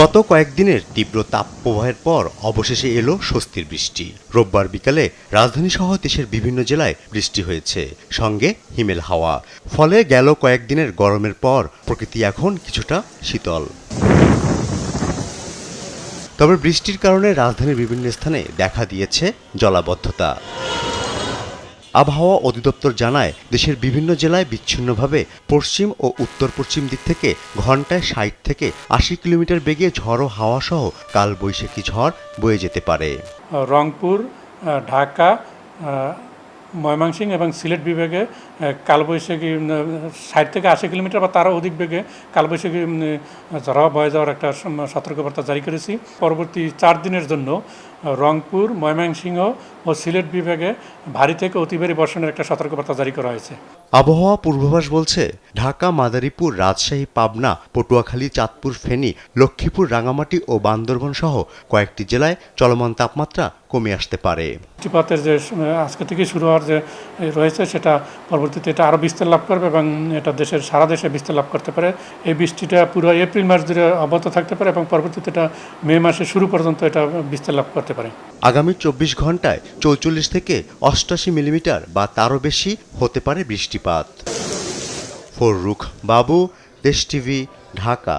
গত কয়েকদিনের তীব্র তাপপ্রবাহের পর অবশেষে এলো স্বস্তির বৃষ্টি। রোববার বিকালে রাজধানীসহ দেশের বিভিন্ন জেলায় বৃষ্টি হয়েছে, সঙ্গে হিমেল হাওয়া। ফলে গেল কয়েকদিনের গরমের পর প্রকৃতি এখন কিছুটা শীতল। তবে বৃষ্টির কারণে রাজধানীর বিভিন্ন স্থানে দেখা দিয়েছে জলাবদ্ধতা। আবহাওয়া অধিদপ্তর জানায়, দেশের বিভিন্ন জেলায় বিচ্ছিন্নভাবে পশ্চিম ও উত্তর পশ্চিম দিক থেকে ঘন্টায় ৬০ থেকে ৮০ কিলোমিটার বেগে ঝড়ো হাওয়া সহ কালবৈশাখী ঝড় বয়ে যেতে পারে। রংপুর, ঢাকা, ময়মনসিংহ এবং সিলেট বিভাগে কালবৈশাখী ৬০ থেকে ৮০ কিলোমিটার বা তারও অধিক বেগে কালবৈশাখী ঝড় বয়ে যাওয়ার একটা সতর্কবার্তা জারি করেছি। পরবর্তী ৪ দিনের জন্য রংপুর, ময়মনসিংহ ও সিলেট বিভাগে ভারী থেকে অতি ভারী বর্ষণের একটা সতর্কবার্তা জারি করা হয়েছে। আবহাওয়া পূর্বাভাস বলছে, ঢাকা, মাদারীপুর, রাজশাহী, পাবনা, পটুয়াখালী, চাঁদপুর, ফেনী, লক্ষ্মীপুর, রাঙামাটি ও বান্দরবান সহ কয়েকটি জেলায় চলমান তাপমাত্রা কমে আসতে পারে। বৃষ্টিপাতের যে আজকে থেকে শুরু হওয়ার যে রয়েছে সেটা পরবর্তীতে এটা আরও বিস্তার লাভ করবে এবং এটা সারা দেশে বিস্তার লাভ করতে পারে। এই বৃষ্টিটা পুরো এপ্রিল মাস জুড়ে অব্যাহত থাকতে পারে এবং পরবর্তীতে এটা মে মাসের শুরু পর্যন্ত এটা বিস্তার লাভ করতে পারে। আগামী ২৪ ঘন্টায় ৪৪ থেকে ৮৮ মিলিমিটার বা তারও বেশি হতে পারে বৃষ্টিপাত। ফররুখ বাবু, দেশ টিভি, ঢাকা।